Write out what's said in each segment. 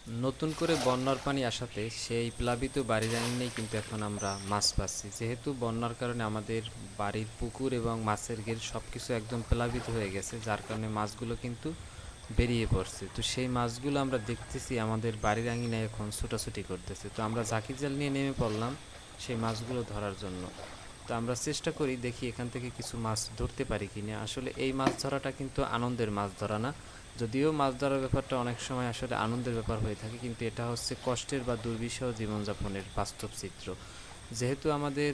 নতুন করে বন্যার পানি আসাতে সেই প্লাবিত বাড়ির আঙিনায় কিন্তু এখন আমরা মাছ পাচ্ছি, যেহেতু বন্যার কারণে আমাদের বাড়ির পুকুর এবং মাছের ঘের সব কিছু একদম প্লাবিত হয়ে গেছে, যার কারণে মাছগুলো কিন্তু বেরিয়ে পড়ছে। তো সেই মাছগুলো আমরা দেখতেছি আমাদের বাড়ির আঙিনায় এখন ছুটাছুটি করতেছে। তো আমরা জাকি জাল নিয়ে নেমে পড়লাম সেই মাছগুলো ধরার জন্য। তো আমরা চেষ্টা করি, দেখি এখান থেকে কিছু মাছ ধরতে পারি কিনা। আসলে এই মাছ ধরাটা কিন্তু আনন্দের মাছ ধরা না, যদিও মাছ ধরার ব্যাপারটা অনেক সময় আসলে আনন্দের ব্যাপার হয়ে থাকে, কিন্তু এটা হচ্ছে কষ্টের বা দুর্বিষহ জীবনযাপনের বাস্তব চিত্র। যেহেতু আমাদের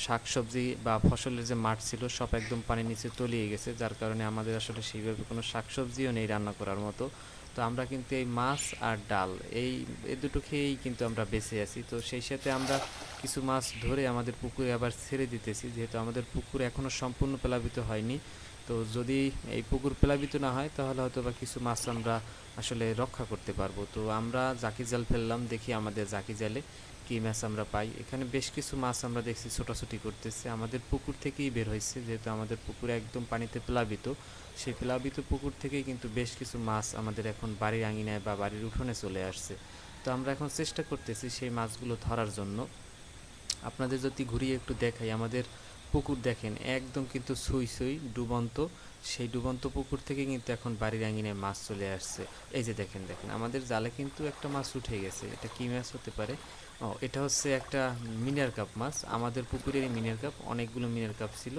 শাকসবজি বা ফসলের যে মাঠ ছিল সব একদম পানির নিচে তলিয়ে গেছে, যার কারণে আমাদের আসলে সেইভাবে কোনো শাকসবজিও নেই রান্না করার মতো। তো আমরা কিন্তু এই মাছ আর ডাল এই দুটো খেয়েই কিন্তু আমরা বেঁচে আছি। তো সেই সাথে আমরা কিছু মাছ ধরে আমাদের পুকুরে আবার ছেড়ে দিতেছি, যেহেতু আমাদের পুকুর এখনও সম্পূর্ণ প্লাবিত হয়নি। তো যদি এই পুকুর প্লাবিত না হয় তাহলে হয়তো বা কিছু মাছ আমরা আসলে রক্ষা করতে পারবো। তো আমরা জাকি জাল ফেললাম, দেখি আমাদের জাকি জালে কী মাছ আমরা পাই। এখানে বেশ কিছু মাছ আমরা দেখছি ছোটাছুটি করতেছে, আমাদের পুকুর থেকেই বের হয়েছে, যেহেতু আমাদের পুকুরে একদম পানিতে প্লাবিত। সেই প্লাবিত পুকুর থেকেই কিন্তু বেশ কিছু মাছ আমাদের এখন বাড়ির আঙিনায় বা বাড়ির উঠোনে চলে আসছে। তো আমরা এখন চেষ্টা করতেছি সেই মাছগুলো ধরার জন্য। আপনাদের যদি ঘুরিয়ে একটু দেখাই, আমাদের পুকুর দেখেন একদম কিন্তু ছুঁই ছুঁই ডুবন্ত। সেই ডুবন্ত পুকুর থেকে কিন্তু এখন বাড়ির আঙিনায় মাছ চলে আসছে। এই যে দেখেন দেখেন আমাদের জালে কিন্তু একটা মাছ উঠে গেছে। এটা কী মাছ হতে পারে? ও, এটা হচ্ছে একটা মিনার কাপ মাছ। আমাদের পুকুরেরই মিনার কাপ, অনেকগুলো মিনার কাপ ছিল।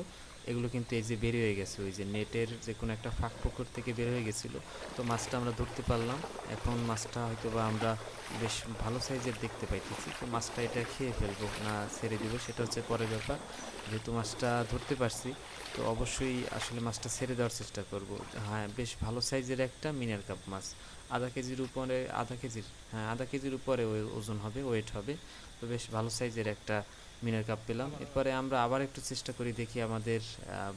এগুলো কিন্তু এই যে বের হয়ে গেছে, ওই যে নেটের যে কোনো একটা ফাঁক পুকুর থেকে বের হয়ে গেছিলো। তো মাছটা আমরা ধরতে পারলাম। এখন মাছটা হয়তো বা আমরা বেশ ভালো সাইজের দেখতে পাইতেছি। তো মাছটা এটা খেয়ে ফেলবো না ছেড়ে দিব সেটা হচ্ছে পরের ব্যাপার। যেহেতু মাছটা ধরতে পারছি, তো অবশ্যই আসলে মাছটা ছেড়ে দেওয়ার চেষ্টা করব। হ্যাঁ, বেশ ভালো সাইজের একটা মিনার কাপ মাছ। আধা কেজির উপরে, আধা কেজির, হ্যাঁ আধা কেজির উপরে ওজন হবে, ওয়েট হবে। তো বেশ ভালো সাইজের একটা মিনার কাপ পেলাম। এরপরে আমরা আবার একটু চেষ্টা করি, দেখি আমাদের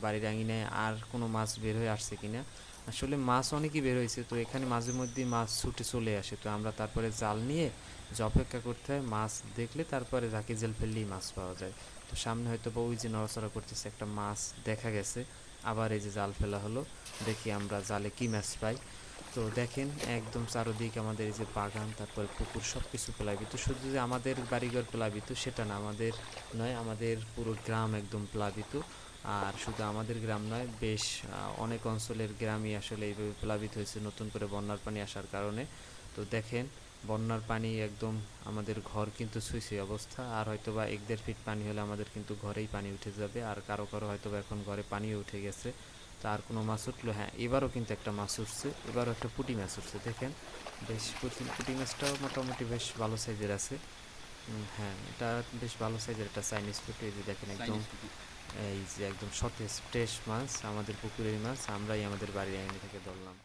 বাড়ির আঙিনায় আর কোনো মাছ বের হয়ে আসছে কিনা। আসলে মাছ অনেকই বের হয়েছে, তো এখানে মাঝে মধ্যেই মাছ ছুটে চলে আসে। তো আমরা তারপরে জাল নিয়ে যে অপেক্ষা করতে হয়, মাছ দেখলে তারপরে ঝাঁকি জাল ফেললেই মাছ পাওয়া যায়। তো সামনে হয়তো বা ওই যে নড়াচড়া করতেছে একটা মাছ দেখা গেছে। আবার এই যে জাল ফেলা হলো, দেখি আমরা জালে কি মাছ পাই। তো দেখেন একদম চারদিক আমাদের এই যে বাগান, তারপরে পুকুর, সব কিছু প্লাবিত। শুধু যে আমাদের বাড়িঘর প্লাবিত সেটা না, আমাদের নয়, আমাদের পুরো গ্রাম একদম প্লাবিত। আর শুধু আমাদের গ্রাম নয়, বেশ অনেক অঞ্চলের গ্রামই আসলে এইভাবে প্লাবিত হয়েছে নতুন করে বন্যার পানি আসার কারণে। তো দেখেন বন্যার পানি একদম আমাদের ঘর কিন্তু ছুঁই অবস্থা। আর হয়তো বা 1-1.5 ফিট পানি হলে আমাদের কিন্তু ঘরেই পানি উঠে যাবে। আর কারো কারো হয়তো বা এখন ঘরে পানিও উঠে গেছে। তা আর কোনো মাছ উঠলো? হ্যাঁ, এবারও কিন্তু একটা মাছ উঠছে, এবারও একটা পুঁটি মাছ উঠছে। দেখেন বেশ পুঁটি মাছটাও মোটামুটি বেশ ভালো সাইজের আছে। হ্যাঁ, এটা বেশ ভালো সাইজের একটা চাইনিজ পুঁটি। এই যে দেখেন একদম, এই যে একদম সতেজ ফ্রেশ মাছ, আমাদের পুকুরের মাছ, আমরাই আমাদের বাড়ির আঙিনা থেকে ধরলাম।